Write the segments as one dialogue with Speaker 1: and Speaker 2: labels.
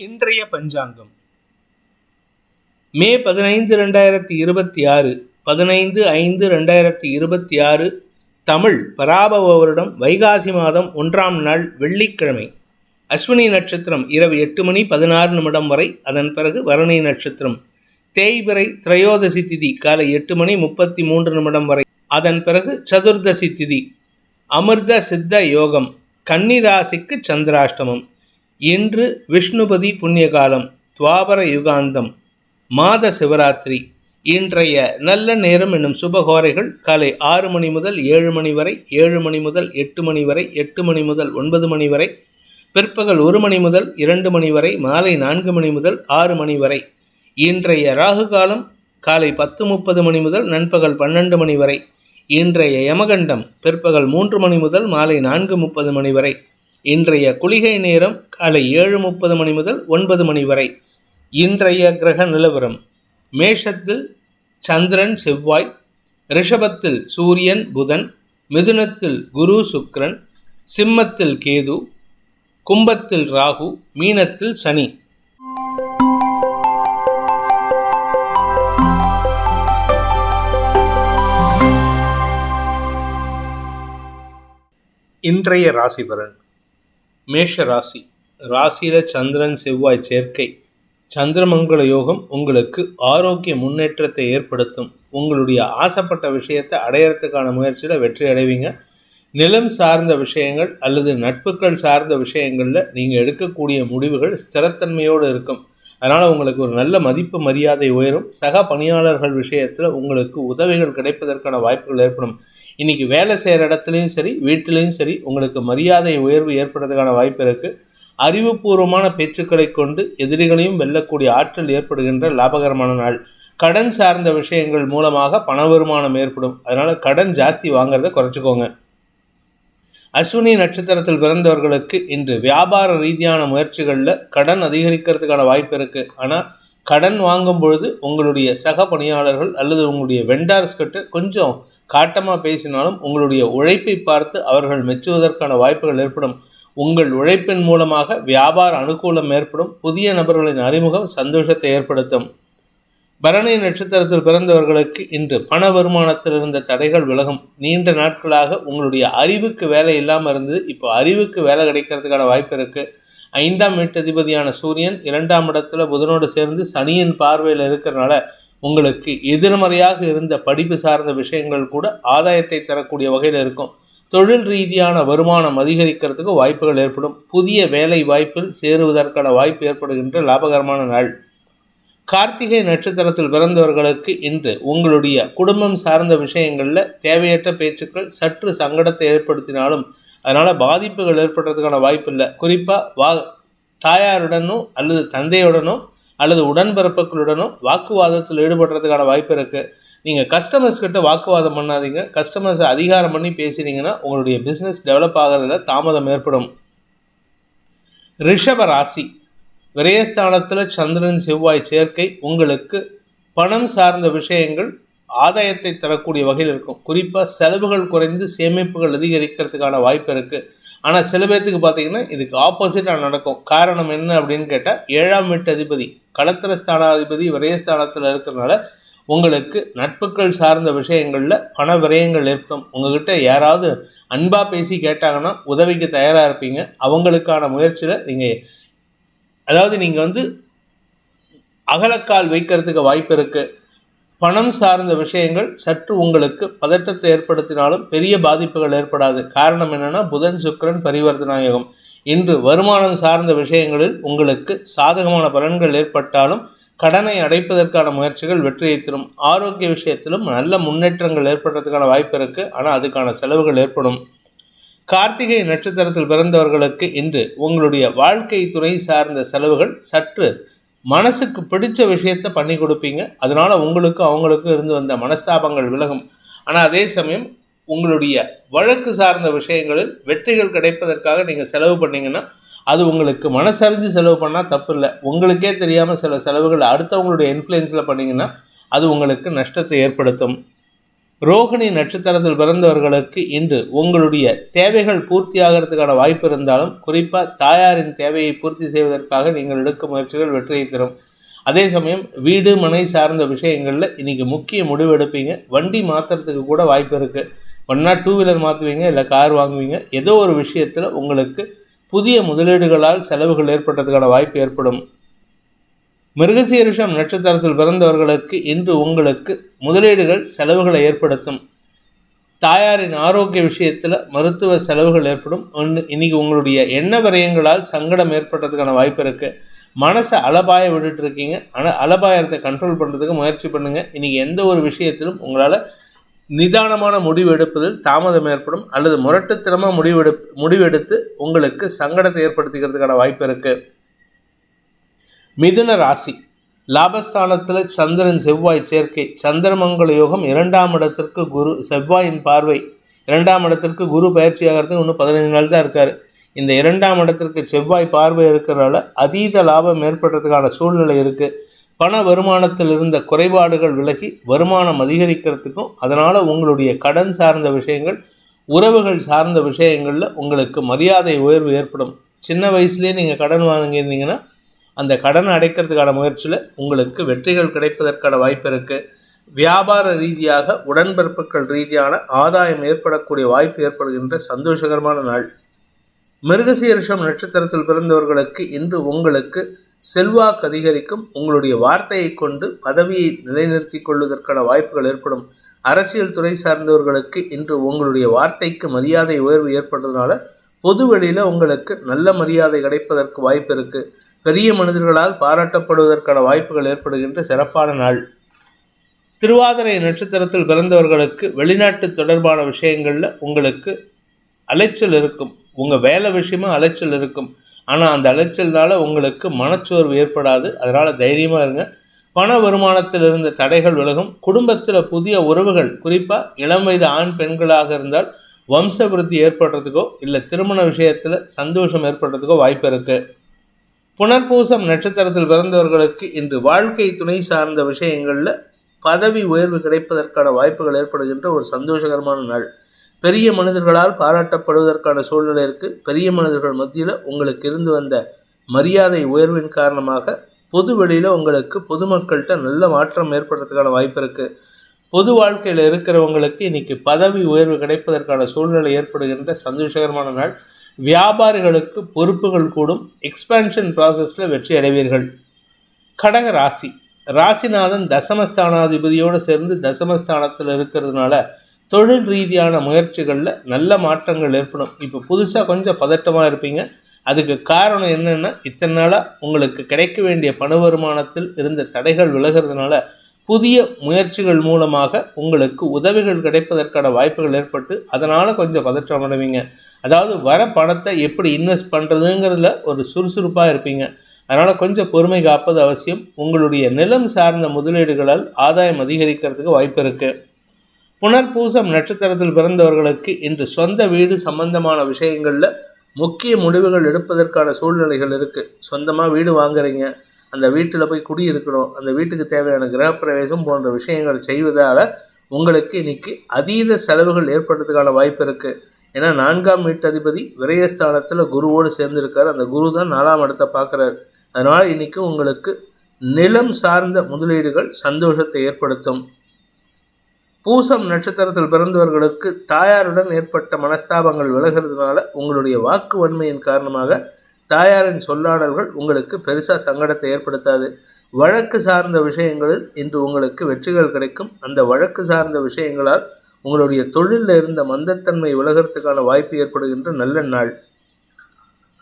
Speaker 1: இன்றைய பஞ்சாங்கம் மே 15, 2026 15/5/2026 தமிழ் பராபவ வருடம் வைகாசி மாதம் 1ஆம் நாள் வெள்ளிக்கிழமை. அஸ்வினி நட்சத்திரம் இரவு 8:16 வரை, அதன் பிறகு பரணி நட்சத்திரம். தேய்பிறை திரையோதசி திதி காலை 8:33 வரை, அதன் பிறகு சதுர்தசி திதி. அமிர்த சித்த யோகம். கன்னிராசிக்கு சந்திராஷ்டமம். இன்று விஷ்ணுபதி புண்ணியகாலம், துவாபர யுகாந்தம், மாத சிவராத்திரி. இன்றைய நல்ல நேரம் என்னும் சுபகோரைகள் காலை 6 மணி முதல் 7 மணி வரை, 7 மணி முதல் 8 மணி வரை, 8 மணி முதல் 9 மணி வரை, பிற்பகல் 1 மணி முதல் 2 மணி வரை, மாலை 4 மணி முதல் 6 மணி வரை. இன்றைய ராகு காலம் காலை 10:30 மணி முதல் நண்பகல் 12 மணி வரை. இன்றைய யமகண்டம் பிற்பகல் 3 மணி முதல் மாலை 4:30 மணி வரை. இன்றைய குளிகை நேரம் காலை 7:30 மணி முதல் 9 மணி வரை. இன்றைய கிரக நிலவரம்: மேஷத்தில் சந்திரன் செவ்வாய், ரிஷபத்தில் சூரியன் புதன், மிதுனத்தில் குரு சுக்கிரன், சிம்மத்தில் கேது, கும்பத்தில் ராகு, மீனத்தில் சனி. இன்றைய ராசி பலன். மேஷ ராசி. ராசியில சந்திரன் செவ்வாய் சேர்க்கை, சந்திரமங்கல யோகம் உங்களுக்கு ஆரோக்கிய முன்னேற்றத்தை ஏற்படுத்தும். உங்களுடைய ஆசைப்பட்ட விஷயத்தை அடையறதுக்கான முயற்சியில் வெற்றி அடைவீங்க. நிலம் சார்ந்த விஷயங்கள் அல்லது நட்புகள் சார்ந்த விஷயங்களில் நீங்கள் எடுக்கக்கூடிய முடிவுகள் ஸ்திரத்தன்மையோடு இருக்கும். அதனால் உங்களுக்கு ஒரு நல்ல மதிப்பு மரியாதை உயரும். சக பணியாளர்கள் விஷயத்தில் உங்களுக்கு உதவிகள் கிடைப்பதற்கான வாய்ப்புகள் ஏற்படும். இன்றைக்கி வேலை செய்கிற இடத்துலையும் சரி, வீட்டிலையும் சரி, உங்களுக்கு மரியாதை உயர்வு ஏற்படுறதுக்கான வாய்ப்பு இருக்குது. அறிவுபூர்வமான பேச்சுக்களை கொண்டு எதிரிகளையும் வெல்லக்கூடிய ஆற்றல் ஏற்படுகின்ற லாபகரமான நாள். கடன் சார்ந்த விஷயங்கள் மூலமாக பண வருமானம் ஏற்படும். அதனால் கடன் ஜாஸ்தி வாங்கிறத குறைச்சிக்கோங்க. அஸ்வினி நட்சத்திரத்தில் பிறந்தவர்களுக்கு இன்று வியாபார ரீதியான முயற்சிகளில் கடன் அதிகரிக்கிறதுக்கான வாய்ப்பு இருக்குது. ஆனால் கடன் வாங்கும் பொழுது உங்களுடைய சக பணியாளர்கள் அல்லது உங்களுடைய வெண்டார்ஸ் கிட்ட கொஞ்சம் காட்டமாக பேசினாலும் உங்களுடைய உழைப்பை பார்த்து அவர்கள் மெச்சுவதற்கான வாய்ப்புகள் ஏற்படும். உங்கள் உழைப்பின் மூலமாக வியாபார அனுகூலம் ஏற்படும். புதிய நபர்களின் அறிமுகம் சந்தோஷத்தை ஏற்படுத்தும். பரணி நட்சத்திரத்தில் பிறந்தவர்களுக்கு இன்று பண வருமானத்தில் இருந்த தடைகள் விலகும். நீண்ட நாட்களாக உங்களுடைய அறிவுக்கு வேலை இல்லாமல் இருந்தது, இப்போ அறிவுக்கு வேலை கிடைக்கிறதுக்கான வாய்ப்பு இருக்குது. 5ஆம் வீட்டதிபதியான சூரியன் 2ஆம் இடத்துல புதனோடு சேர்ந்து சனியின் பார்வையில் இருக்கிறனால உங்களுக்கு எதிர்மறையாக இருந்த படிப்பு சார்ந்த விஷயங்கள் கூட ஆதாயத்தை தரக்கூடிய வகையில் இருக்கும். தொழில் ரீதியான வருமானம் அதிகரிக்கிறதுக்கு வாய்ப்புகள் ஏற்படும். புதிய வேலை வாய்ப்பில் சேருவதற்கான வாய்ப்பு ஏற்படுகின்ற லாபகரமான நாள். கார்த்திகை நட்சத்திரத்தில் பிறந்தவர்களுக்கு இன்று உங்களுடைய குடும்பம் சார்ந்த விஷயங்களில் தேவையற்ற பேச்சுக்கள் சற்று சங்கடத்தை ஏற்படுத்தினாலும் அதனால் பாதிப்புகள் ஏற்படுறதுக்கான வாய்ப்பு இல்லை. குறிப்பாக தாயாருடனோ அல்லது தந்தையுடனோ அல்லது உடன்பிறப்புகளுடனோ வாக்குவாதத்தில் ஈடுபடுறதுக்கான வாய்ப்பு இருக்குது. நீங்கள் கஸ்டமர்ஸ் கிட்ட வாக்குவாதம் பண்ணாதீங்க. கஸ்டமர்ஸை அதிகாரம் பண்ணி பேசினீங்கன்னா உங்களுடைய பிஸ்னஸ் டெவலப் ஆகிறதுல தாமதம் ஏற்படும். ரிஷப ராசி. விரயஸ்தானத்தில் சந்திரன் செவ்வாய் சேர்க்கை உங்களுக்கு பணம் சார்ந்த விஷயங்கள் ஆதாயத்தை தரக்கூடிய வகையில் இருக்கும். குறிப்பாக செலவுகள் குறைந்து சேமிப்புகள் அதிகரிக்கிறதுக்கான வாய்ப்பு இருக்குது. ஆனால் சில பேர்த்துக்கு பார்த்தீங்கன்னா இதுக்கு ஆப்போசிட்டாக நடக்கும். காரணம் என்ன அப்படின்னு கேட்டால் 7ஆம் வீட்டு அதிபதி களத்திரஸ்தானாதிபதி விரயஸ்தானத்தில் இருக்கிறதுனால உங்களுக்கு நட்புகள் சார்ந்த விஷயங்களில் பண விரயங்கள் ஏற்படும். உங்ககிட்ட யாராவது அன்பாக பேசி கேட்டாங்கன்னா உதவிக்கு தயாராக இருப்பீங்க. அவங்களுக்கான முயற்சியில் நீங்கள் அகலக்கால் வைக்கிறதுக்கு வாய்ப்பு இருக்குது. பணம் சார்ந்த விஷயங்கள் சற்று உங்களுக்கு பதட்டத்தை ஏற்படுத்தினாலும் பெரிய பாதிப்புகள் ஏற்படாது. காரணம் என்னென்னா புதன் சுக்கிரன் பரிவர்த்தனாயோகம். இன்று வருமானம் சார்ந்த விஷயங்களில் உங்களுக்கு சாதகமான பலன்கள் ஏற்பட்டாலும் கடனை அடைப்பதற்கான முயற்சிகள் வெற்றியை தரும். ஆரோக்கிய விஷயத்திலும் நல்ல முன்னேற்றங்கள் ஏற்படுறதுக்கான வாய்ப்பு இருக்குது. ஆனால் அதுக்கான செலவுகள் ஏற்படும். கார்த்திகை நட்சத்திரத்தில் பிறந்தவர்களுக்கு இன்று உங்களுடைய வாழ்க்கை துணை சார்ந்த செலவுகள் சற்று மனசுக்கு பிடிச்ச விஷயத்தை பண்ணி கொடுப்பீங்க. அதனால் உங்களுக்கும் அவங்களுக்கும் இருந்து வந்த மனஸ்தாபங்கள் விலகும். ஆனால் அதே சமயம் உங்களுடைய வழக்கு சார்ந்த விஷயங்களில் வெற்றிகள் கிடைப்பதற்காக நீங்கள் செலவு பண்ணிங்கன்னா அது உங்களுக்கு மனசறிஞ்சு செலவு பண்ணால் தப்பு இல்லை. உங்களுக்கே தெரியாமல் சில செலவுகள் அடுத்தவங்களுடைய இன்ஃப்ளூயன்ஸில் பண்ணிங்கன்னா அது உங்களுக்கு நஷ்டத்தை ஏற்படுத்தும். ரோகிணி நட்சத்திரத்தில் பிறந்தவர்களுக்கு இன்று உங்களுடைய தேவைகள் பூர்த்தி ஆகிறதுக்கான வாய்ப்பு இருந்தாலும் குறிப்பாக தாயாரின் தேவையை பூர்த்தி செய்வதற்காக நீங்கள் எடுக்கும் முயற்சிகள் வெற்றியை தரும். அதே சமயம் வீடு மனை சார்ந்த விஷயங்களில் இன்றைக்கி முக்கிய முடிவு எடுப்பீங்க. வண்டி மாற்றுறதுக்கு கூட வாய்ப்பு இருக்குது. ஒன்றா 2 வீலர் மாற்றுவீங்க, இல்லை கார் வாங்குவீங்க. ஏதோ ஒரு விஷயத்தில் உங்களுக்கு புதிய முதலீடுகளால் செலவுகள் ஏற்பட்டதுக்கான வாய்ப்பு ஏற்படும். மிருகசீரிஷம் நட்சத்திரத்தில் பிறந்தவர்களுக்கு இன்று உங்களுக்கு முதலீடுகள் செலவுகளை ஏற்படுத்தும். தாயாரின் ஆரோக்கிய விஷயத்தில் மருத்துவ செலவுகள் ஏற்படும். இன்னைக்கு உங்களுடைய எண்ண விரயங்களால் சங்கடம் ஏற்பட்டதுக்கான வாய்ப்பு இருக்குது. மனசை அலபாய விட்டுட்டு இருக்கீங்க. ஆனால் அலபாயத்தை கண்ட்ரோல் பண்ணுறதுக்கு முயற்சி பண்ணுங்கள். இன்றைக்கி எந்த ஒரு விஷயத்திலும் உங்களால் நிதானமான முடிவு எடுப்பதில் தாமதம் ஏற்படும் அல்லது முரட்டுத்தனமாக முடிவெடுத்து உங்களுக்கு சங்கடத்தை ஏற்படுத்திக்கிறதுக்கான வாய்ப்பு இருக்குது. மிதுன ராசி. லாபஸ்தானத்தில் சந்திரன் செவ்வாய் சேர்க்கை, சந்திரமங்கல யோகம், 2ஆம் இடத்திற்கு குரு, செவ்வாயின் பார்வை, 2ஆம் இடத்திற்கு குரு பயிற்சி ஆகிறதுக்கு இன்னும் 15 நாள் தான் இருக்கார். இந்த 2ஆம் இடத்திற்கு செவ்வாய் பார்வை இருக்கிறனால அதீத லாபம் ஏற்படுறதுக்கான சூழ்நிலை இருக்குது. பண வருமானத்தில் இருந்த குறைபாடுகள் விலகி வருமானம் அதிகரிக்கிறதுக்கும், அதனால் உங்களுடைய கடன் சார்ந்த விஷயங்கள், உறவுகள் சார்ந்த விஷயங்களில் உங்களுக்கு மரியாதை உயர்வு ஏற்படும். சின்ன வயசுலேயே நீங்கள் கடன் வாங்கியிருந்தீங்கன்னா அந்த கடனை அடைக்கிறதுக்கான முயற்சியில் உங்களுக்கு வெற்றிகள் கிடைப்பதற்கான வாய்ப்பு இருக்குது. வியாபார ரீதியாக உடன்பிறப்புகள் ரீதியான ஆதாயம் ஏற்படக்கூடிய வாய்ப்பு ஏற்படுகின்ற சந்தோஷகரமான நாள். மிருகசீரிஷம் நட்சத்திரத்தில் பிறந்தவர்களுக்கு இன்று உங்களுக்கு செல்வாக்கு அதிகரிக்கும். உங்களுடைய வார்த்தையை கொண்டு பதவியை நிலைநிறுத்தி கொள்வதற்கான வாய்ப்புகள் ஏற்படும். அரசியல் துறை சார்ந்தவர்களுக்கு இன்று உங்களுடைய வார்த்தைக்கு மரியாதை உயர்வு ஏற்படுறதுனால பொது வெளியில் உங்களுக்கு நல்ல மரியாதை கிடைப்பதற்கு வாய்ப்பு இருக்குது. பெரிய மனிதர்களால் பாராட்டப்படுவதற்கான வாய்ப்புகள் ஏற்படுகின்ற சிறப்பான நாள். திருவாதிரை நட்சத்திரத்தில் பிறந்தவர்களுக்கு வெளிநாட்டு தொடர்பான விஷயங்களில் உங்களுக்கு அலைச்சல் இருக்கும். உங்கள் வேலை விஷயமா அலைச்சல் இருக்கும். ஆனால் அந்த அலைச்சல்னால உங்களுக்கு மனச்சோர்வு ஏற்படாது. அதனால் தைரியமாக இருங்க. பண வருமானத்தில் இருந்த தடைகள் விலகும். குடும்பத்தில் புதிய உறவுகள், குறிப்பாக இளம் வயது ஆண் பெண்களாக இருந்தால் வம்ச விருத்தி ஏற்படுறதுக்கோ இல்லை திருமண விஷயத்தில் சந்தோஷம் ஏற்படுறதுக்கோ வாய்ப்பு இருக்குது. புனர்பூசம் நட்சத்திரத்தில் பிறந்தவர்களுக்கு இன்று வாழ்க்கை துணை சார்ந்த விஷயங்களில் பதவி உயர்வு கிடைப்பதற்கான வாய்ப்புகள் ஏற்படுகின்ற ஒரு சந்தோஷகரமான நாள். பெரிய மனிதர்களால் பாராட்டப்படுவதற்கான சூழ்நிலை இருக்குது. பெரிய மனிதர்கள் மத்தியில் உங்களுக்கு இருந்து வந்த மரியாதை உயர்வின் காரணமாக பொது வெளியில் உங்களுக்கு பொதுமக்கள்கிட்ட நல்ல மாற்றம் ஏற்படுறதுக்கான வாய்ப்பு இருக்குது. பொது வாழ்க்கையில் இருக்கிறவங்களுக்கு இன்றைக்கி பதவி உயர்வு கிடைப்பதற்கான சூழ்நிலை ஏற்படுகின்ற சந்தோஷகரமான நாள். வியாபாரிகளுக்கு பொறுப்புகள் கூடும். எக்ஸ்பான்ஷன் ப்ராசஸில் வெற்றி அடைவீர்கள். கடக ராசி. ராசிநாதன் தசமஸ்தானாதிபதியோடு சேர்ந்து தசமஸ்தானத்தில் இருக்கிறதுனால தொழில் ரீதியான முயற்சிகளில் நல்ல மாற்றங்கள் ஏற்படும். இப்போ புதுசாக கொஞ்சம் பதட்டமாக இருப்பீங்க. அதுக்கு காரணம் என்னென்னா, இத்தனை நாளாக உங்களுக்கு கிடைக்க வேண்டிய பண வருமானத்தில் இருந்த தடைகள் விலகிறதுனால புதிய முயற்சிகள் மூலமாக உங்களுக்கு உதவிகள் கிடைப்பதற்கான வாய்ப்புகள் ஏற்பட்டு அதனால் கொஞ்சம் பதற்றம் அடைவீங்க. அதாவது வர பணத்தை எப்படி இன்வெஸ்ட் பண்ணுறதுங்கிறதுல ஒரு சுறுசுறுப்பாக இருப்பீங்க. அதனால் கொஞ்சம் பொறுமை காப்பது அவசியம். உங்களுடைய நிலம் சார்ந்த முதலீடுகளால் ஆதாயம் அதிகரிக்கிறதுக்கு வாய்ப்பு இருக்குது. புனர்பூசம் நட்சத்திரத்தில் பிறந்தவர்களுக்கு இன்று சொந்த வீடு சம்பந்தமான விஷயங்களில் முக்கிய முடிவுகள் எடுப்பதற்கான சூழ்நிலைகள் இருக்குது. சொந்தமாக வீடு வாங்குறீங்க, அந்த வீட்டில் போய் குடியிருக்கணும், அந்த வீட்டுக்கு தேவையான கிரகப்பிரவேசம் போன்ற விஷயங்கள் செய்வதால் உங்களுக்கு இன்றைக்கி அதீத செலவுகள் ஏற்படுறதுக்கான வாய்ப்பு இருக்குது. ஏன்னா 4ஆம் வீட்டதிபதி விரயஸ்தானத்தில் குருவோடு சேர்ந்திருக்கார். அந்த குரு தான் 4ஆம் இடத்தை பார்க்குறாரு. அதனால் இன்றைக்கி உங்களுக்கு நிலம் சார்ந்த முதலீடுகள் சந்தோஷத்தை ஏற்படுத்தும். பூசம் நட்சத்திரத்தில் பிறந்தவர்களுக்கு தாயாருடன் ஏற்பட்ட மனஸ்தாபங்கள் விலகிறதுனால உங்களுடைய வாக்கு வன்மையின் காரணமாக தாயாரின் சொல்லாடல்கள் உங்களுக்கு பெருசாக சங்கடத்தை ஏற்படுத்தாது. வழக்கு சார்ந்த விஷயங்களில் இன்று உங்களுக்கு வெற்றிகள் கிடைக்கும். அந்த வழக்கு சார்ந்த விஷயங்களால் உங்களுடைய தொழிலில் இருந்த மந்தத்தன்மை விலகிறதுக்கான வாய்ப்பு ஏற்படுகின்ற நல்ல நாள்.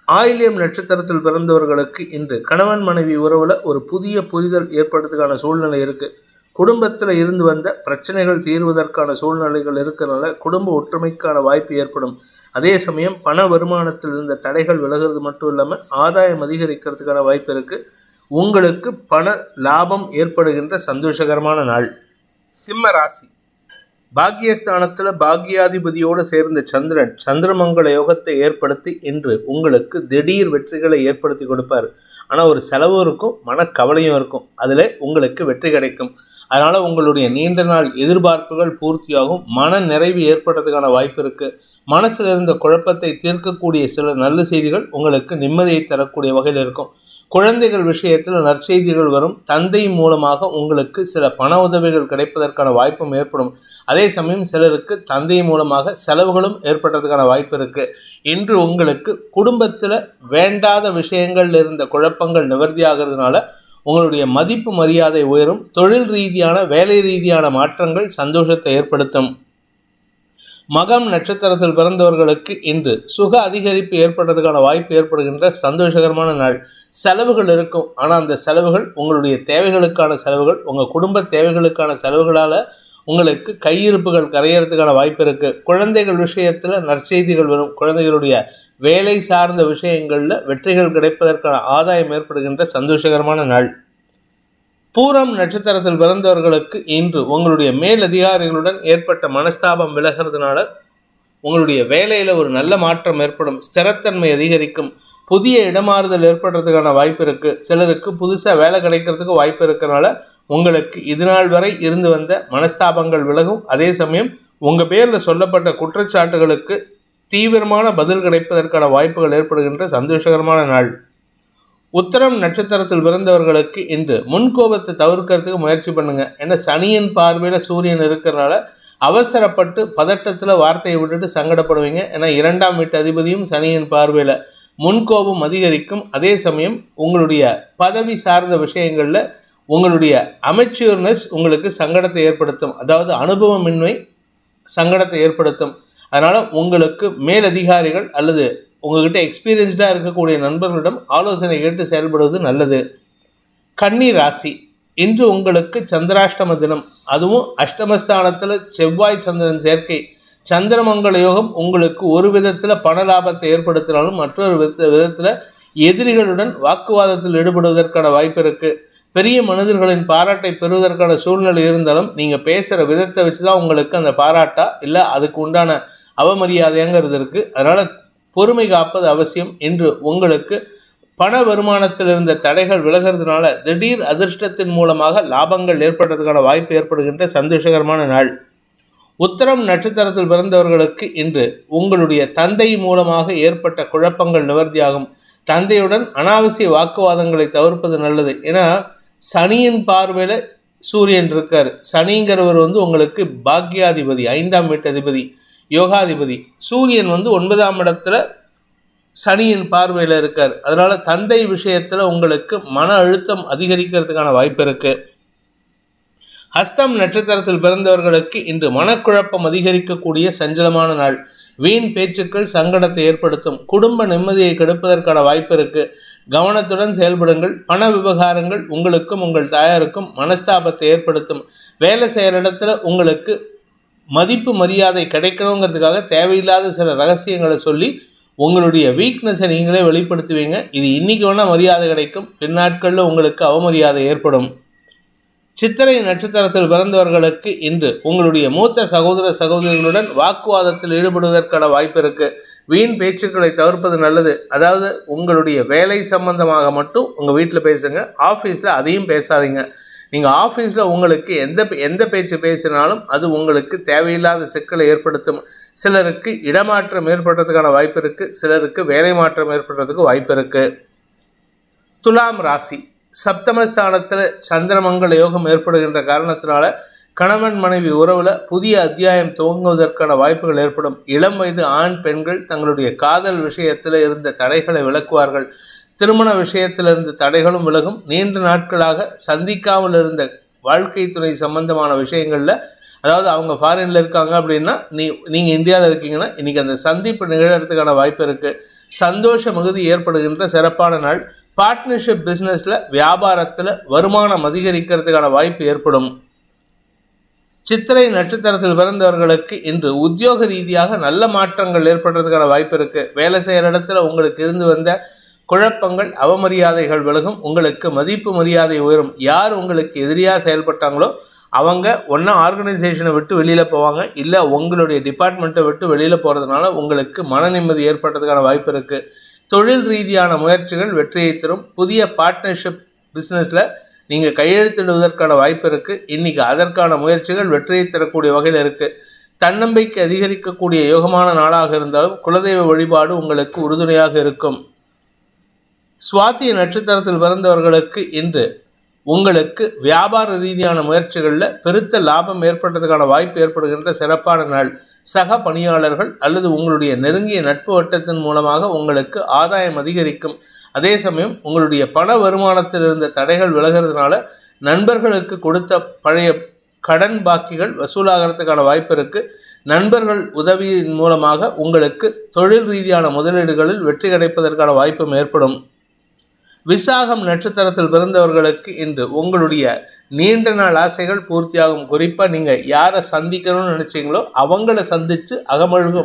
Speaker 1: ஆயில்யம் நட்சத்திரத்தில் பிறந்தவர்களுக்கு இன்று கணவன் மனைவி உறவில் ஒரு புதிய புரிதல் ஏற்படுறதுக்கான சூழ்நிலை இருக்குது. குடும்பத்தில் இருந்து வந்த பிரச்சனைகள் தீர்வதற்கான சூழ்நிலைகள் இருக்கிறனால குடும்ப ஒற்றுமைக்கான வாய்ப்பு ஏற்படும். அதே சமயம் பண வருமானத்தில் இருந்த தடைகள் விலகிறது மட்டும் இல்லாமல் ஆதாயம் அதிகரிக்கிறதுக்கான வாய்ப்பு இருக்குது. உங்களுக்கு பண லாபம் ஏற்படுகின்ற சந்தோஷகரமான நாள். சிம்ம ராசி. பாக்கியஸ்தானத்தில் பாக்கியாதிபதியோடு சேர்ந்த சந்திரன் சந்திரமங்கல யோகத்தை ஏற்படுத்தி இன்று உங்களுக்கு திடீர் வெற்றிகளை ஏற்படுத்தி கொடுப்பார். ஆனால் ஒரு செலவும் இருக்கும், மனக்கவலையும் இருக்கும். அதில் உங்களுக்கு வெற்றி கிடைக்கும். அதனால் உங்களுடைய நீண்ட நாள் எதிர்பார்ப்புகள் பூர்த்தியாகும், மன நிறைவு ஏற்படுறதுக்கான வாய்ப்பு இருக்குது. மனசில் இருந்த குழப்பத்தை தீர்க்கக்கூடிய சில நல்ல செய்திகள் உங்களுக்கு நிம்மதியை தரக்கூடிய வகையில் இருக்கும். குழந்தைகள் விஷயத்தில் நற்செய்திகள் வரும். தந்தை மூலமாக உங்களுக்கு சில பண உதவிகள் கிடைப்பதற்கான வாய்ப்பும் ஏற்படும். அதே சமயம் சிலருக்கு தந்தை மூலமாக செலவுகளும் ஏற்படுறதுக்கான வாய்ப்பு இருக்குது. இன்று உங்களுக்கு குடும்பத்தில் வேண்டாத விஷயங்கள் இருந்த குழப்பங்கள் நிவர்த்தியாகிறதுனால உங்களுடைய மதிப்பு மரியாதை உயரும். தொழில் ரீதியான வேலை ரீதியான மாற்றங்கள் சந்தோஷத்தை ஏற்படுத்தும். மகம் நட்சத்திரத்தில் பிறந்தவர்களுக்கு இன்று சுக அதிகரிப்பு ஏற்படுறதுக்கான வாய்ப்பு ஏற்படுகின்ற சந்தோஷகரமான நாள். செலவுகள் இருக்கும், ஆனால் அந்த செலவுகள் உங்களுடைய தேவைகளுக்கான செலவுகள், உங்கள் குடும்ப தேவைகளுக்கான செலவுகளால் உங்களுக்கு கையிருப்புகள் கரையிறதுக்கான வாய்ப்பு இருக்குது. குழந்தைகள் விஷயத்தில் நற்செய்திகள் வரும். குழந்தைகளுடைய வேலை சார்ந்த விஷயங்களில் வெற்றிகள் கிடைப்பதற்கான ஆதாயம் ஏற்படுகின்ற சந்தோஷகரமான நாள். பூரம் நட்சத்திரத்தில் பிறந்தவர்களுக்கு இன்று உங்களுடைய மேலதிகாரிகளுடன் ஏற்பட்ட மனஸ்தாபம் விலகிறதுனால உங்களுடைய வேலையில் ஒரு நல்ல மாற்றம் ஏற்படும். ஸ்திரத்தன்மை அதிகரிக்கும். புதிய இடமாறுதல் ஏற்படுறதுக்கான வாய்ப்பு இருக்குது. சிலருக்கு புதுசாக வேலை கிடைக்கிறதுக்கு வாய்ப்பு இருக்கிறனால உங்களுக்கு இதுநாள் வரை இருந்து வந்த மனஸ்தாபங்கள் விலகும். அதே சமயம் உங்கள் பேரில் சொல்லப்பட்ட குற்றச்சாட்டுகளுக்கு தீவிரமான பதில் கிடைப்பதற்கான வாய்ப்புகள் ஏற்படுகின்ற சந்தோஷகரமான நாள். உத்தரம் நட்சத்திரத்தில் பிறந்தவர்களுக்கு இன்று முன்கோபத்தை தவிர்க்கிறதுக்கு முயற்சி பண்ணுங்க. ஏன்னா சனியின் பார்வையில் சூரியன் இருக்கிறனால அவசரப்பட்டு பதட்டத்தில் வார்த்தையை விட்டுட்டு சங்கடப்படுவீங்க. ஏன்னா 2ஆம் வீட்டு அதிபதியும் சனியின் பார்வையில். முன்கோபம் அதிகரிக்கும். அதே சமயம் உங்களுடைய பதவி சார்ந்த விஷயங்களில் உங்களுடைய அமெச்சூர்னஸ் உங்களுக்கு சங்கடத்தை ஏற்படுத்தும். அதாவது அனுபவமின்மை சங்கடத்தை ஏற்படுத்தும். அதனால் உங்களுக்கு மேலதிகாரிகள் அல்லது உங்கள்கிட்ட எக்ஸ்பீரியன்ஸ்டாக இருக்கக்கூடிய நண்பர்களிடம் ஆலோசனை கேட்டு செயல்படுவது நல்லது. கன்னி ராசி, இன்று உங்களுக்கு சந்திராஷ்டம தினம். அதுவும் அஷ்டமஸ்தானத்தில் செவ்வாய் சந்திரன் சேர்க்கை. சந்திரமங்கல யோகம் உங்களுக்கு ஒரு விதத்தில் பண லாபத்தை ஏற்படுத்தினாலும் மற்றொரு விதத்தில் எதிரிகளுடன் வாக்குவாதத்தில் ஈடுபடுவதற்கான வாய்ப்பு இருக்குது. பெரிய மனிதர்களின் பாராட்டை பெறுவதற்கான சூழ்நிலை இருந்தாலும் நீங்கள் பேசுகிற விதத்தை வச்சு தான் உங்களுக்கு அந்த பாராட்டா இல்லை அதுக்கு உண்டான அவமரியாதைங்கிறது இருக்குது. அதனால் பொறுமை காப்பது அவசியம். இன்று உங்களுக்கு பண வருமானத்தில் இருந்த தடைகள் விலகிறதுனால திடீர் அதிர்ஷ்டத்தின் மூலமாக லாபங்கள் ஏற்படுறதுக்கான வாய்ப்பு ஏற்படுகின்ற சந்தோஷகரமான நாள். உத்தரம் நட்சத்திரத்தில் பிறந்தவர்களுக்கு இன்று உங்களுடைய தந்தை மூலமாக ஏற்பட்ட குழப்பங்கள் நிவர்த்தியாகும். தந்தையுடன் அனாவசிய வாக்குவாதங்களை தவிர்ப்பது நல்லது. ஏன்னா சனியின் பார்வையில் சூரியன் இருக்கார். சனிங்கிறவர் உங்களுக்கு பாக்யாதிபதி, 5ஆம் வீட்டு அதிபதி, யோகாதிபதி. சூரியன் 9ஆம் இடத்துல சனியின் பார்வையில் இருக்கார். அதனால தந்தை விஷயத்தில் உங்களுக்கு மன அழுத்தம் அதிகரிக்கிறதுக்கான வாய்ப்பு இருக்கு. ஹஸ்தம் நட்சத்திரத்தில் பிறந்தவர்களுக்கு இன்று மனக்குழப்பம் அதிகரிக்கக்கூடிய சஞ்சலமான நாள். வீண் பேச்சுக்கள் சங்கடத்தை ஏற்படுத்தும். குடும்ப நிம்மதியை கெடுப்பதற்கான வாய்ப்பு இருக்கு. கவனத்துடன் செயல்படுங்கள். பண விவகாரங்கள் உங்களுக்கும் உங்கள் தாயாருக்கும் மனஸ்தாபத்தை ஏற்படுத்தும். வேலை செய்கிற இடத்துல உங்களுக்கு மதிப்பு மரியாதை கிடைக்கணுங்கிறதுக்காக தேவையில்லாத சில ரகசியங்களை சொல்லி உங்களுடைய வீக்னஸை நீங்களே வெளிப்படுத்துவீங்க. இது இன்றைக்கி வேணால் மரியாதை கிடைக்கும், பின்னாட்களில் உங்களுக்கு அவமரியாதை ஏற்படும். சித்திரை நட்சத்திரத்தில் பிறந்தவர்களுக்கு இன்று உங்களுடைய மூத்த சகோதர சகோதரிகளுடன் வாக்குவாதத்தில் ஈடுபடுவதற்கான வாய்ப்பு இருக்குது. வீண் பேச்சுக்களை தவிர்ப்பது நல்லது. அதாவது உங்களுடைய வேலை சம்பந்தமாக மட்டும் உங்கள் வீட்டில் பேசுங்க, ஆஃபீஸில் அதையும் பேசாதீங்க. நீங்கள் ஆஃபீஸில் உங்களுக்கு எந்த பேச்சு பேசினாலும் அது உங்களுக்கு தேவையில்லாத சிக்கலை ஏற்படுத்தும். சிலருக்கு இடமாற்றம் ஏற்படுறதுக்கான வாய்ப்பு இருக்குது, சிலருக்கு வேலை மாற்றம் ஏற்படுறதுக்கு வாய்ப்பு இருக்குது. துலாம் ராசி, சப்தமஸ்தானத்தில் சந்திரமங்கல யோகம் ஏற்படுகின்ற காரணத்தினால கணவன் மனைவி உறவில் புதிய அத்தியாயம் துவங்குவதற்கான வாய்ப்புகள் ஏற்படும். இளம் வயது ஆண் பெண்கள் தங்களுடைய காதல் விஷயத்தில் இருந்த தடைகளை விளக்குவார்கள். திருமண விஷயத்திலிருந்து தடைகளும் விலகும். நீண்ட நாட்களாக சந்திக்காமல் இருந்த வாழ்க்கை துணை சம்பந்தமான விஷயங்களில், அதாவது அவங்க ஃபாரினில் இருக்காங்க அப்படின்னா நீங்கள் இந்தியாவில் இருக்கீங்கன்னா இன்றைக்கி அந்த சந்திப்பு நிகழறதுக்கான வாய்ப்பு இருக்குது. சந்தோஷ மிகுதி ஏற்படுகின்ற சிறப்பான நாள். பார்ட்னர்ஷிப் பிஸ்னஸில் வியாபாரத்தில் வருமானம் அதிகரிக்கிறதுக்கான வாய்ப்பு ஏற்படும். சித்திரை நட்சத்திரத்தில் பிறந்தவர்களுக்கு இன்று உத்தியோக ரீதியாக நல்ல மாற்றங்கள் ஏற்படுறதுக்கான வாய்ப்பு இருக்குது. வேலை செய்கிற இடத்துல உங்களுக்கு இருந்து வந்த குழப்பங்கள் அவமரியாதைகள் விலகும். உங்களுக்கு மதிப்பு மரியாதை உயரும். யார் உங்களுக்கு எதிரியாக செயல்பட்டாங்களோ அவங்க ஒன்றா ஆர்கனைசேஷனை விட்டு வெளியில் போவாங்க, இல்லை உங்களுடைய டிபார்ட்மெண்ட்டை விட்டு வெளியில் போகிறதுனால உங்களுக்கு மன நிம்மதி ஏற்படுறதுக்கான வாய்ப்பு இருக்குது. தொழில் ரீதியான முயற்சிகள் வெற்றியை தரும். புதிய பார்ட்னர்ஷிப் பிஸ்னஸில் நீங்கள் கையெழுத்திடுவதற்கான வாய்ப்பு இருக்குது. இன்றைக்கி அதற்கான முயற்சிகள் வெற்றியை தரக்கூடிய வகையில் இருக்குது. தன்னம்பிக்கை அதிகரிக்கக்கூடிய யோகமான நாளாக இருந்தாலும் குலதெய்வ வழிபாடு உங்களுக்கு உறுதுணையாக இருக்கும். சுவாதி நட்சத்திரத்தில் பிறந்தவர்களுக்கு இன்று உங்களுக்கு வியாபார ரீதியான முயற்சிகளில் பெருத்த லாபம் ஏற்படுறதுக்கான வாய்ப்பு ஏற்படுகின்ற சிறப்பான நாள். சக பணியாளர்கள் அல்லது உங்களுடைய நெருங்கிய நட்பு வட்டத்தின் மூலமாக உங்களுக்கு ஆதாயம் அதிகரிக்கும். அதே சமயம் உங்களுடைய பண வருமானத்தில் இருந்த தடைகள் விலகிறதுனால நண்பர்களுக்கு கொடுத்த பழைய கடன் பாக்கிகள் வசூலாகிறதுக்கான வாய்ப்பு இருக்குது. நண்பர்கள் உதவியின் மூலமாக உங்களுக்கு தொழில் ரீதியான முதலீடுகளில் வெற்றி கிடைப்பதற்கான வாய்ப்பும் ஏற்படும். விசாகம் நட்சத்திரத்தில் பிறந்தவர்களுக்கு இன்று உங்களுடைய நீண்ட நாள் ஆசைகள் பூர்த்தியாகும். குறிப்பாக நீங்கள் யாரை சந்திக்கணும்னு நினச்சிங்களோ அவங்கள சந்தித்து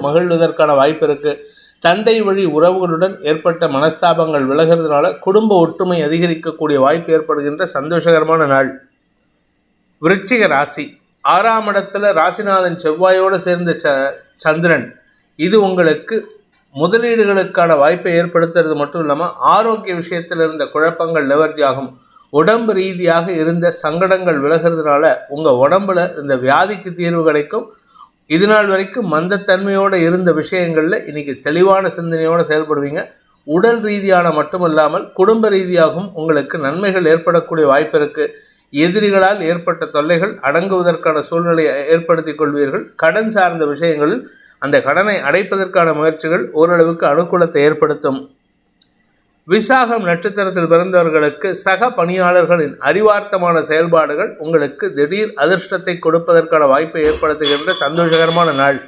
Speaker 1: மகிழ்வதற்கான வாய்ப்பு இருக்குது. தந்தை வழி உறவுகளுடன் ஏற்பட்ட மனஸ்தாபங்கள் விலகிறதுனால குடும்ப ஒற்றுமை அதிகரிக்கக்கூடிய வாய்ப்பு ஏற்படுகின்ற சந்தோஷகரமான நாள். விருச்சிக ராசி 6ஆம் இடத்துல ராசிநாதன் செவ்வாயோடு சேர்ந்த சந்திரன், இது உங்களுக்கு முதலீடுகளுக்கான வாய்ப்பை ஏற்படுத்துறது மட்டும் இல்லாமல் ஆரோக்கிய விஷயத்தில் இருந்த குழப்பங்கள் நிவர்த்தியாகும். உடம்பு ரீதியாக இருந்த சங்கடங்கள் விலகிறதுனால உங்கள் உடம்புல இந்த வியாதிக்கு தீர்வு கிடைக்கும். இது நாள் வரைக்கும் மந்தத்தன்மையோடு இருந்த விஷயங்களில் இன்றைக்கி தெளிவான சிந்தனையோடு செயல்படுவீங்க. உடல் ரீதியான மட்டும் இல்லாமல் குடும்ப ரீதியாகவும் உங்களுக்கு நன்மைகள் ஏற்படக்கூடிய வாய்ப்பு இருக்குது. எதிரிகளால் ஏற்பட்ட தொல்லைகள் அடங்குவதற்கான சூழ்நிலையை ஏற்படுத்தி கொள்வீர்கள். கடன் சார்ந்த விஷயங்களில் அந்த கடனை அடைப்பதற்கான முயற்சிகள் ஓரளவுக்கு அனுகூலத்தை ஏற்படுத்தும். விசாகம் நட்சத்திரத்தில் பிறந்தவர்களுக்கு சக பணியாளர்களின் அறிவார்த்தமான செயல்பாடுகள் உங்களுக்கு திடீர் அதிர்ஷ்டத்தை கொடுப்பதற்கான வாய்ப்பை ஏற்படுத்துகின்ற சந்தோஷகரமான நாள்.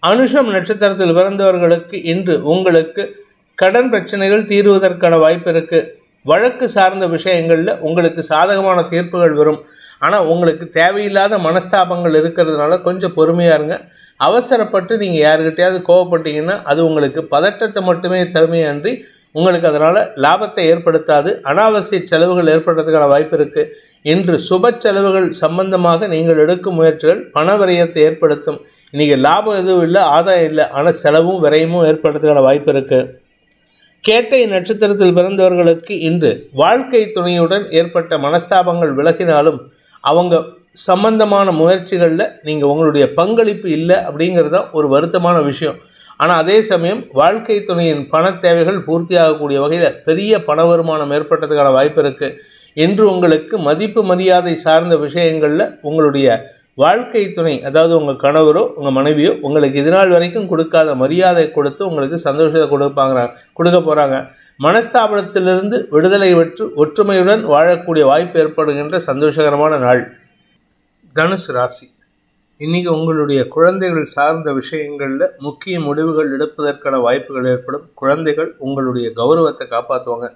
Speaker 1: அனுஷம் நட்சத்திரத்தில் பிறந்தவர்களுக்கு இன்று உங்களுக்கு கடன் பிரச்சனைகள் தீர்வதற்கான வாய்ப்பு இருக்குது. வழக்கு சார்ந்த விஷயங்களில் உங்களுக்கு சாதகமான தீர்ப்புகள் வரும். ஆனால் உங்களுக்கு தேவையில்லாத மனஸ்தாபங்கள் இருக்கிறதுனால கொஞ்சம் பொறுமையாக இருங்க. அவசரப்பட்டு நீங்கள் யாருக்கிட்டையாவது கோவப்பட்டீங்கன்னா அது உங்களுக்கு பதட்டத்தை மட்டுமே தருமையன்றி உங்களுக்கு அதனால் லாபத்தை ஏற்படுத்தாது. அனாவசிய செலவுகள் ஏற்படுறதுக்கான வாய்ப்பு இருக்குது. இன்று சுப செலவுகள் சம்பந்தமாக நீங்கள் எடுக்கும் முயற்சிகள் பண விரயத்தை ஏற்படுத்தும். இன்றைக்கி லாபம் எதுவும் இல்லை, ஆதாயம் இல்லை, ஆனால் செலவும் விரயமும் ஏற்படுறதுக்கான வாய்ப்பு இருக்குது. கேட்டை நட்சத்திரத்தில் பிறந்தவர்களுக்கு இன்று வாழ்க்கை துணையுடன் ஏற்பட்ட மனஸ்தாபங்கள் விலகினாலும் அவங்க சம்பந்தமான முயற்சிகளில் நீங்கள் உங்களுடைய பங்களிப்பு இல்லை அப்படிங்கிறது தான் ஒரு வருத்தமான விஷயம். ஆனால் அதே சமயம் வாழ்க்கை துணையின் பண தேவைகள் பூர்த்தியாகக்கூடிய வகையில் பெரிய பண வருமானம் ஏற்பட்டதுக்கான வாய்ப்பு இருக்குது. இன்று உங்களுக்கு மதிப்பு மரியாதை சார்ந்த விஷயங்களில் உங்களுடைய வாழ்க்கை துணை, அதாவது உங்கள் கணவரோ உங்கள் மனைவியோ உங்களுக்கு இதுநாள் வரைக்கும் கொடுக்காத மரியாதை கொடுத்து உங்களுக்கு சந்தோஷத்தை கொடுக்க போகிறாங்க. மனஸ்தாபனத்திலிருந்து விடுதலை பெற்று ஒற்றுமையுடன் வாழக்கூடிய வாய்ப்பு ஏற்படுகின்ற சந்தோஷகரமான நாள். தனுசு ராசி, இன்றைக்கி உங்களுடைய குழந்தைகள் சார்ந்த விஷயங்களில் முக்கிய முடிவுகள் எடுப்பதற்கான வாய்ப்புகள் ஏற்படும். குழந்தைகள் உங்களுடைய கௌரவத்தை காப்பாற்றுவாங்க.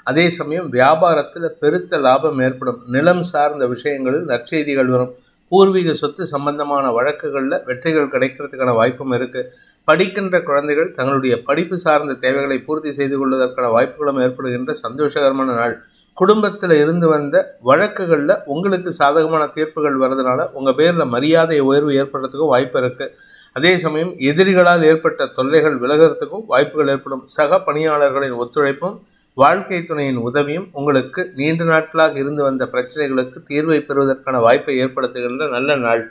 Speaker 1: அதே சமயம் வியாபாரத்தில் பெருத்த லாபம் ஏற்படும். நிலம் சார்ந்த விஷயங்களில் நற்செய்திகள் வரும். பூர்வீக சொத்து சம்பந்தமான வழக்குகளில் வெற்றிகள் கிடைக்கிறதுக்கான வாய்ப்பும் இருக்குது. படிக்கின்ற குழந்தைகள் தங்களுடைய படிப்பு சார்ந்த தேவைகளை பூர்த்தி செய்து கொள்வதற்கான வாய்ப்புகளும் ஏற்படுகின்ற சந்தோஷகரமான நாள். குடும்பத்தில் இருந்து வந்த வழக்குகளில் உங்களுக்கு சாதகமான தீர்ப்புகள் வர்றதுனால உங்கள் பேரில் மரியாதை உயர்வு ஏற்படுறதுக்கும் வாய்ப்பு இருக்குது. அதே சமயம் எதிரிகளால் ஏற்பட்ட தொல்லைகள் விலகிறதுக்கும் வாய்ப்புகள் ஏற்படும். சக பணியாளர்களின் ஒத்துழைப்பும் வாழ்க்கை துணையின் உதவியும் உங்களுக்கு நீண்ட நாட்களாக இருந்து வந்த பிரச்சனைகளுக்கு தீர்வை பெறுவதற்கான வாய்ப்பை ஏற்படுத்துகின்ற நல்ல நாள்.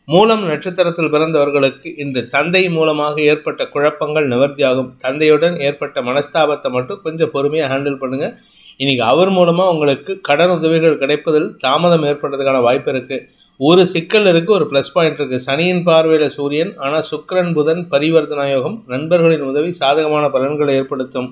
Speaker 1: மூலம் நட்சத்திரத்தில் பிறந்தவர்களுக்கு இன்று தந்தை மூலமாக ஏற்பட்ட குழப்பங்கள் நிவர்த்தியாகும். தந்தையுடன் ஏற்பட்ட மனஸ்தாபத்தை மட்டும் கொஞ்சம் பொறுமையாக ஹேண்டில் பண்ணுங்கள். இன்றைக்கி அவர் மூலமாக உங்களுக்கு கடன் உதவிகள் கிடைப்பதில் தாமதம் ஏற்படுறதுக்கான வாய்ப்பு இருக்குது. ஒரு சிக்கல் இருக்குது, ஒரு ப்ளஸ் பாயிண்ட் இருக்குது. சனியின் பார்வையில் சூரியன், ஆனால் சுக்கிரன் புதன் பரிவர்த்தனா யோகம், நண்பர்களின் உதவி சாதகமான பலன்களை ஏற்படுத்தும்.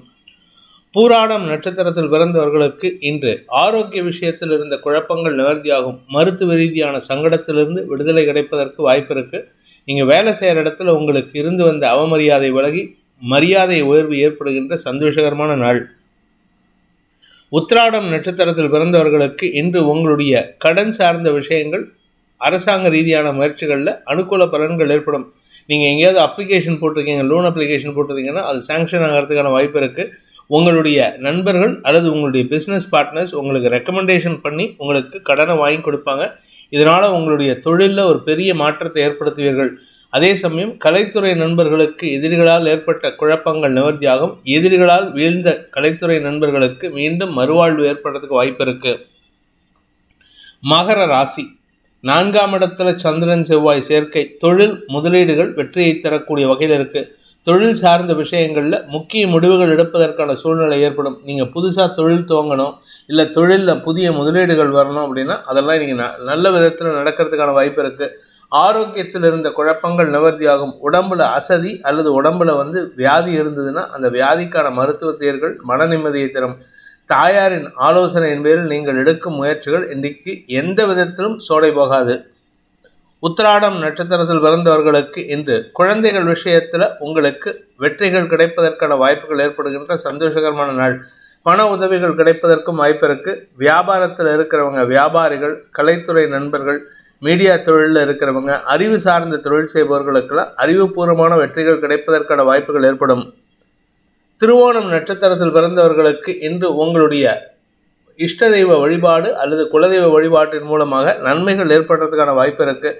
Speaker 1: பூராடம் நட்சத்திரத்தில் பிறந்தவர்களுக்கு இன்று ஆரோக்கிய விஷயத்தில் இருந்த குழப்பங்கள் நிவர்த்தியாகும். மருத்துவ ரீதியான சங்கடத்திலிருந்து விடுதலை கிடைப்பதற்கு வாய்ப்பு இருக்குது. நீங்கள் வேலை செய்கிற இடத்துல உங்களுக்கு இருந்து வந்த அவமரியாதை விலகி மரியாதை உயர்வு ஏற்படுகின்ற சந்தோஷகரமான நாள். உத்திராடம் நட்சத்திரத்தில் பிறந்தவர்களுக்கு இன்று உங்களுடைய கடன் சார்ந்த விஷயங்கள் அரசாங்க ரீதியான முயற்சிகளில் அனுகூல பலன்கள் ஏற்படும். நீங்கள் எங்கேயாவது அப்ளிகேஷன் போட்டிருக்கீங்க, லோன் அப்ளிகேஷன் போட்டிருக்கீங்கன்னா அது சாங்ஷன் ஆகிறதுக்கான வாய்ப்பு இருக்குது. உங்களுடைய நண்பர்கள் அல்லது உங்களுடைய பிஸ்னஸ் பார்ட்னர்ஸ் உங்களுக்கு ரெக்கமெண்டேஷன் பண்ணி உங்களுக்கு கடனை வாங்கி கொடுப்பாங்க. இதனால் உங்களுடைய தொழிலில் ஒரு பெரிய மாற்றத்தை ஏற்படுத்துவீர்கள். அதே சமயம் கலைத்துறை நண்பர்களுக்கு எதிரிகளால் ஏற்பட்ட குழப்பங்கள் நிவர்த்தியாகும். எதிரிகளால் வீழ்ந்த கலைத்துறை நண்பர்களுக்கு மீண்டும் மறுவாழ்வு ஏற்படுறதுக்கு வாய்ப்பு இருக்கு. மகர ராசி, 4ஆம் இடத்துல சந்திரன் செவ்வாய் சேர்க்கை தொழில் முதலீடுகள் வெற்றியை தரக்கூடிய வகையில் இருக்கு. தொழில் சார்ந்த விஷயங்களில் முக்கிய முடிவுகள் எடுப்பதற்கான சூழ்நிலை ஏற்படும். நீங்கள் புதுசாக தொழில் துவங்கணும், இல்லை தொழிலில் புதிய முதலீடுகள் வரணும் அப்படின்னா அதெல்லாம் நீங்கள் நல்ல விதத்தில் நடக்கிறதுக்கான வாய்ப்பு இருக்குது. ஆரோக்கியத்தில் இருந்த குழப்பங்கள் நிவர்த்தியாகும். உடம்புல அசதி அல்லது உடம்புல வியாதி இருந்ததுன்னா அந்த வியாதிக்கான மருத்துவ தீர்வுகள் மன நிம்மதியை தரும். தாயாரின் ஆலோசனையின் பேரில் நீங்கள் எடுக்கும் முயற்சிகள் இன்றைக்கு எந்த விதத்திலும் சோடை போகாது. உத்திராடம் நட்சத்திரத்தில் பிறந்தவர்களுக்கு இன்று குழந்தைகள் விஷயத்தில் உங்களுக்கு வெற்றிகள் கிடைப்பதற்கான வாய்ப்புகள் ஏற்படுகின்ற சந்தோஷகரமான நாள். பண உதவிகள் கிடைப்பதற்கும் வாய்ப்பு இருக்கு. வியாபாரத்தில் இருக்கிறவங்க, வியாபாரிகள், கலைத்துறை நண்பர்கள், மீடியா தொழிலில் இருக்கிறவங்க, அறிவு சார்ந்த தொழில் செய்பவர்களுக்கெல்லாம் அறிவுபூர்வமான வெற்றிகள் கிடைப்பதற்கான வாய்ப்புகள் ஏற்படும். திருவோணம் நட்சத்திரத்தில் பிறந்தவர்களுக்கு இன்று உங்களுடைய இஷ்ட தெய்வ வழிபாடு அல்லது குலதெய்வ வழிபாட்டின் மூலமாக நன்மைகள் ஏற்படுறதுக்கான வாய்ப்பு இருக்கு.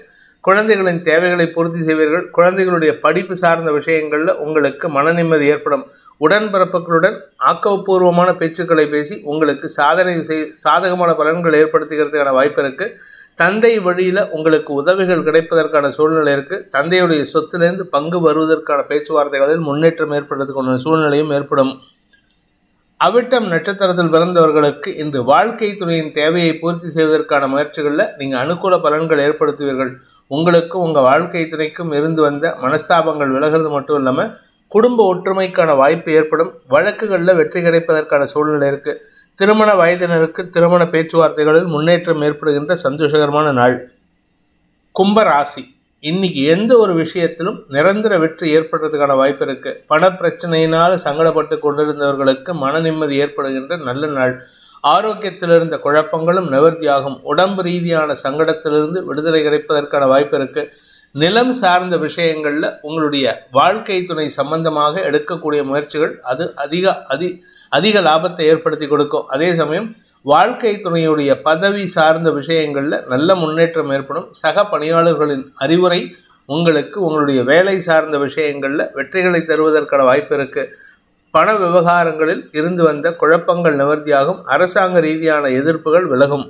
Speaker 1: குழந்தைகளின் தேவைகளை பூர்த்தி செய்வீர்கள். குழந்தைகளுடைய படிப்பு சார்ந்த விஷயங்களில் உங்களுக்கு மன நிம்மதி ஏற்படும். உடன்பிறப்புகளுடன் ஆக்கப்பூர்வமான பேச்சுக்களை பேசி உங்களுக்கு சாதகமான பலன்கள் ஏற்படுத்துகிறதுக்கான வாய்ப்பு இருக்கு. தந்தை வழியில் உங்களுக்கு உதவிகள் கிடைப்பதற்கான சூழ்நிலை இருக்குது. தந்தையுடைய சொத்திலிருந்து பங்கு வருவதற்கான பேச்சுவார்த்தைகளில் முன்னேற்றம் ஏற்படுறதுக்கான சூழ்நிலையும் ஏற்படும். அவிட்டம் நட்சத்திரத்தில் பிறந்தவர்களுக்கு இன்று வாழ்க்கை துணையின் தேவையை பூர்த்தி செய்வதற்கான முயற்சிகளில் நீங்கள் அனுகூல பலன்கள் ஏற்படுத்துவீர்கள். உங்களுக்கும் உங்கள் வாழ்க்கை துணைக்கும் இருந்து வந்த மனஸ்தாபங்கள் விலகிறது மட்டும் இல்லாமல் குடும்ப ஒற்றுமைக்கான வாய்ப்பு ஏற்படும். வழக்குகளில் வெற்றி கிடைப்பதற்கான சூழ்நிலை இருக்குது. திருமண வயதினருக்கு திருமண பேச்சுவார்த்தைகளில் முன்னேற்றம் ஏற்படுகின்ற சந்தோஷகரமான நாள். கும்பராசி, இன்னைக்கு எந்த ஒரு விஷயத்திலும் நிரந்தர வெற்றி ஏற்படுறதுக்கான வாய்ப்பு இருக்கு. பண பிரச்சனையினால் சங்கடப்பட்டு கொண்டிருந்தவர்களுக்கு மன நிம்மதி ஏற்படுகின்ற நல்ல நாள். ஆரோக்கியத்தில் இருந்த குழப்பங்களும் நிவர்த்தியாகும். உடம்பு ரீதியான சங்கடத்திலிருந்து விடுதலை கிடைப்பதற்கான வாய்ப்பு இருக்கு. நிலம் சார்ந்த விஷயங்களில் உங்களுடைய வாழ்க்கை துணை சம்பந்தமாக எடுக்கக்கூடிய முயற்சிகள் அது அதிக லாபத்தை ஏற்படுத்தி கொடுக்கும். அதே சமயம் வாழ்க்கை துணையுடைய பதவி சார்ந்த விஷயங்களில் நல்ல முன்னேற்றம் ஏற்படும். சக பணியாளர்களின் அறிவுரை உங்களுக்கு உங்களுடைய வேலை சார்ந்த விஷயங்களில் வெற்றிகளை தருவதற்கான வாய்ப்பு இருக்குது. பண விவகாரங்களில் இருந்து வந்த குழப்பங்கள் நிவர்த்தியாகும். அரசாங்க ரீதியான எதிர்ப்புகள் விலகும்.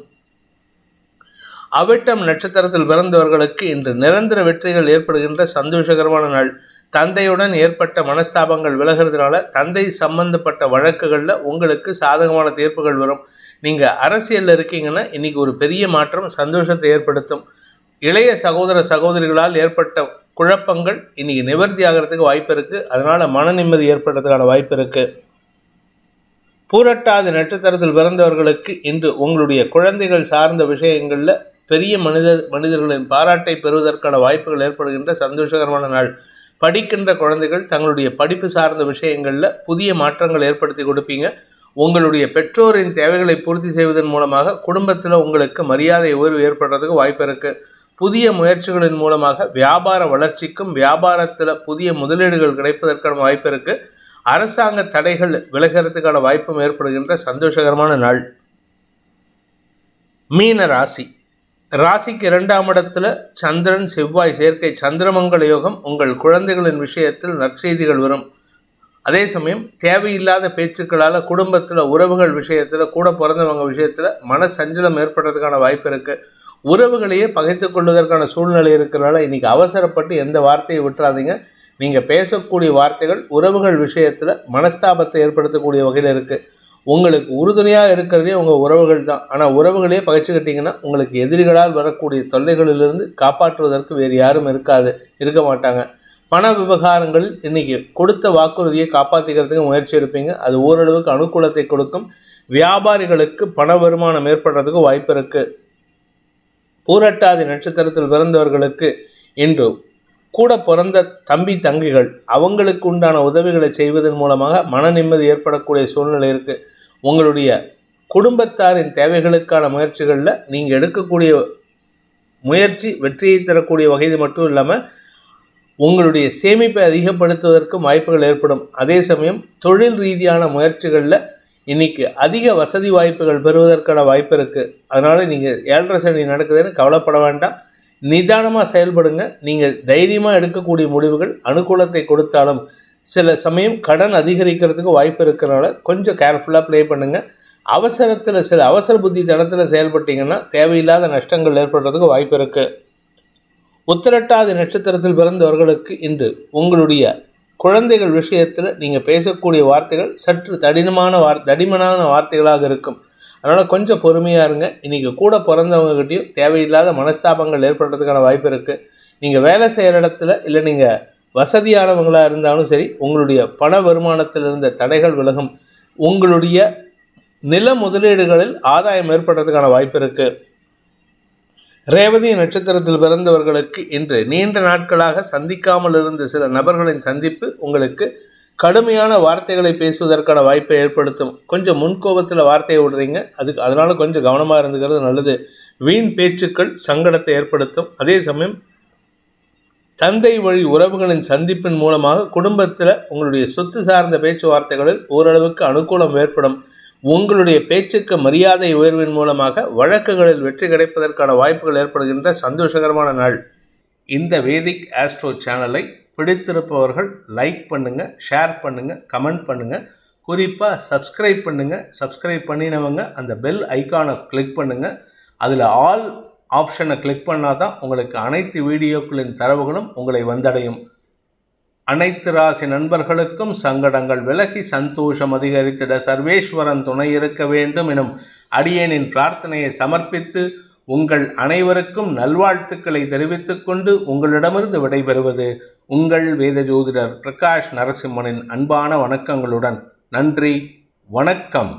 Speaker 1: அவிட்டம் நட்சத்திரத்தில் பிறந்தவர்களுக்கு இன்று நிரந்தர வெற்றிகள் ஏற்படுகின்ற சந்தோஷகரமான நாள். தந்தையுடன் ஏற்பட்ட மனஸ்தாபங்கள் விலகிறதுனால தந்தை சம்பந்தப்பட்ட வழக்குகளில் உங்களுக்கு சாதகமான தீர்ப்புகள் வரும். நீங்கள் அரசியலில் இருக்கீங்கன்னா இன்றைக்கி ஒரு பெரிய மாற்றம் சந்தோஷத்தை ஏற்படுத்தும். இளைய சகோதர சகோதரிகளால் ஏற்பட்ட குழப்பங்கள் இன்றைக்கி நிவர்த்தி ஆகிறதுக்கு வாய்ப்பு இருக்குது. அதனால் மன நிம்மதி ஏற்படுறதுக்கான வாய்ப்பு இருக்குது. பூரட்டாதி நட்சத்திரத்தில் பிறந்தவர்களுக்கு இன்று உங்களுடைய குழந்தைகள் சார்ந்த விஷயங்களில் பெரிய மனிதர்களின் பாராட்டை பெறுவதற்கான வாய்ப்புகள் ஏற்படுகின்ற சந்தோஷகரமான நாள். படிக்கின்ற குழந்தைகள் தங்களுடைய படிப்பு சார்ந்த விஷயங்களில் புதிய மாற்றங்கள் ஏற்படுத்தி கொடுப்பீங்க. உங்களுடைய பெற்றோரின் தேவைகளை பூர்த்தி செய்வதன் மூலமாக குடும்பத்தில் உங்களுக்கு மரியாதை உயர்வு ஏற்படுறதுக்கு வாய்ப்பு இருக்குது. புதிய முயற்சிகளின் மூலமாக வியாபார வளர்ச்சிக்கும் வியாபாரத்தில் புதிய முதலீடுகள் கிடைப்பதற்கான வாய்ப்பு இருக்குது. அரசாங்க தடைகள் விலகிறதுக்கான வாய்ப்பும் ஏற்படுகின்ற சந்தோஷகரமான நாள். மீன ராசி, ராசிக்கு 2ஆம் இடத்துல சந்திரன் செவ்வாய் சேர்க்கை சந்திரமங்கல யோகம். உங்கள் குழந்தைகளின் விஷயத்தில் நற்செய்திகள் வரும். அதே சமயம் தேவையில்லாத பேச்சுக்களால் குடும்பத்தில் உறவுகள் விஷயத்தில் கூட பிறந்தவங்க விஷயத்தில் மன சஞ்சலம் ஏற்படுறதுக்கான வாய்ப்பு இருக்குது. உறவுகளையே பகைத்து கொள்வதற்கான சூழ்நிலை இருக்கிறனால இன்றைக்கி அவசரப்பட்டு எந்த வார்த்தையை விட்டுறாதீங்க. நீங்கள் பேசக்கூடிய வார்த்தைகள் உறவுகள் விஷயத்தில் மனஸ்தாபத்தை ஏற்படுத்தக்கூடிய வகையில் இருக்குது. உங்களுக்கு உறுதுணையாக இருக்கிறதே உங்கள் உறவுகள் தான். ஆனால் உறவுகளையே பகைச்சிக்கிட்டிங்கன்னா உங்களுக்கு எதிரிகளால் வரக்கூடிய தொல்லைகளிலிருந்து காப்பாற்றுவதற்கு வேறு யாரும் இருக்க மாட்டாங்க. பண விவகாரங்களில் இன்றைக்கி கொடுத்த வாக்குறுதியை காப்பாற்றிக்கிறதுக்கு முயற்சி எடுப்பீங்க. அது ஓரளவுக்கு அனுகூலத்தை கொடுக்கும். வியாபாரிகளுக்கு பண வருமானம் ஏற்படுறதுக்கு வாய்ப்பு இருக்குது. பூரட்டாதி நட்சத்திரத்தில் பிறந்தவர்களுக்கு இன்று கூட பிறந்த தம்பி தங்கைகள் அவங்களுக்கு உண்டான உதவிகளை செய்வதன் மூலமாக மன நிம்மதி ஏற்படக்கூடிய சூழ்நிலை இருக்குது. உங்களுடைய குடும்பத்தாரின் தேவைகளுக்கான முயற்சிகளில் நீங்கள் எடுக்கக்கூடிய முயற்சி வெற்றியை தரக்கூடிய வகையில் மட்டும் இல்லாமல் உங்களுடைய சேமிப்பை அதிகப்படுத்துவதற்கும் வாய்ப்புகள் ஏற்படும். அதே சமயம் தொழில் ரீதியான முயற்சிகளில் இன்றைக்கி அதிக வசதி வாய்ப்புகள் பெறுவதற்கான வாய்ப்பு இருக்குது. அதனால் நீங்கள் 7.5 சனி நடக்குதுன்னு கவலைப்பட வேண்டாம். நிதானமாக செயல்படுங்க. நீங்கள் தைரியமாக எடுக்கக்கூடிய முடிவுகள் அனுகூலத்தை கொடுத்தாலும் சில சமயம் கடன் அதிகரிக்கிறதுக்கு வாய்ப்பு இருக்கிறனால கொஞ்சம் கேர்ஃபுல்லாக ப்ளே பண்ணுங்கள். அவசரத்தில் சில அவசர புத்தி தடத்தில் செயல்பட்டீங்கன்னா தேவையில்லாத நஷ்டங்கள் ஏற்படுறதுக்கு வாய்ப்பு இருக்குது. உத்திரட்டாதி நட்சத்திரத்தில் பிறந்தவர்களுக்கு இன்று உங்களுடைய குழந்தைகள் விஷயத்தில் நீங்கள் பேசக்கூடிய வார்த்தைகள் சற்று தடிமனான வார்த்தைகளாக இருக்கும். அதனால் கொஞ்சம் பொறுமையாக இருங்க. இன்றைக்கி கூட பிறந்தவங்ககிட்டையும் தேவையில்லாத மனஸ்தாபங்கள் ஏற்படுறதுக்கான வாய்ப்பு இருக்குது. நீங்கள் வேலை செய்கிற இடத்துல இல்லை நீங்கள் வசதியானவங்களாக இருந்தாலும் சரி, உங்களுடைய பண வருமானத்தில் இருந்த தடைகள் விலகும். உங்களுடைய நில முதலீடுகளில் ஆதாயம் ஏற்படுறதுக்கான வாய்ப்பு இருக்குது. ரேவதி நட்சத்திரத்தில் பிறந்தவர்களுக்கு இன்று நீண்ட நாட்களாக சந்திக்காமல் இருந்த சில நபர்களின் சந்திப்பு உங்களுக்கு கடுமையான வார்த்தைகளை பேசுவதற்கான வாய்ப்பை ஏற்படுத்தும். கொஞ்சம் முன்கோபத்தில் வார்த்தையை விடுறீங்க, அதனால் கொஞ்சம் கவனமாக இருந்துக்கிறது நல்லது. வீண் பேச்சுக்கள் சங்கடத்தை ஏற்படுத்தும். அதே சமயம் தந்தை வழி உறவுகளின் சந்திப்பின் மூலமாக குடும்பத்தில் உங்களுடைய சொத்து சார்ந்த பேச்சுவார்த்தைகளில் ஓரளவுக்கு அனுகூலம் ஏற்படும். உங்களுடைய பேச்சுக்கு மரியாதை உயர்வின் மூலமாக வழக்குகளில் வெற்றி கிடைப்பதற்கான வாய்ப்புகள் ஏற்படுகின்ற சந்தோஷகரமான நாள். இந்த வேதிக் ஆஸ்ட்ரோ சேனலை பிடித்திருப்பவர்கள் லைக் பண்ணுங்கள், ஷேர் பண்ணுங்கள், கமெண்ட் பண்ணுங்கள். குறிப்பாக சப்ஸ்கிரைப் பண்ணுங்கள். சப்ஸ்கிரைப் பண்ணினவங்க அந்த பெல் ஐக்கானை கிளிக் பண்ணுங்கள். அதில் ஆல் ஆப்ஷனை கிளிக் பண்ணால் தான் உங்களுக்கு அனைத்து வீடியோக்களின் தரவுகளும் உங்களை வந்தடையும். அனைத்து ராசி நண்பர்களுக்கும் சங்கடங்கள் விலகி சந்தோஷம் அதிகரித்திட சர்வேஸ்வரன் துணை இருக்க வேண்டும் எனும் அடியேனின் பிரார்த்தனையை சமர்ப்பித்து உங்கள் அனைவருக்கும் நல்வாழ்த்துக்களை தெரிவித்துக் கொண்டு உங்களிடமிருந்து விடைபெறுவது உங்கள் வேத ஜோதிடர் பிரகாஷ் நரசிம்மனின் அன்பான வணக்கங்களுடன். நன்றி, வணக்கம்.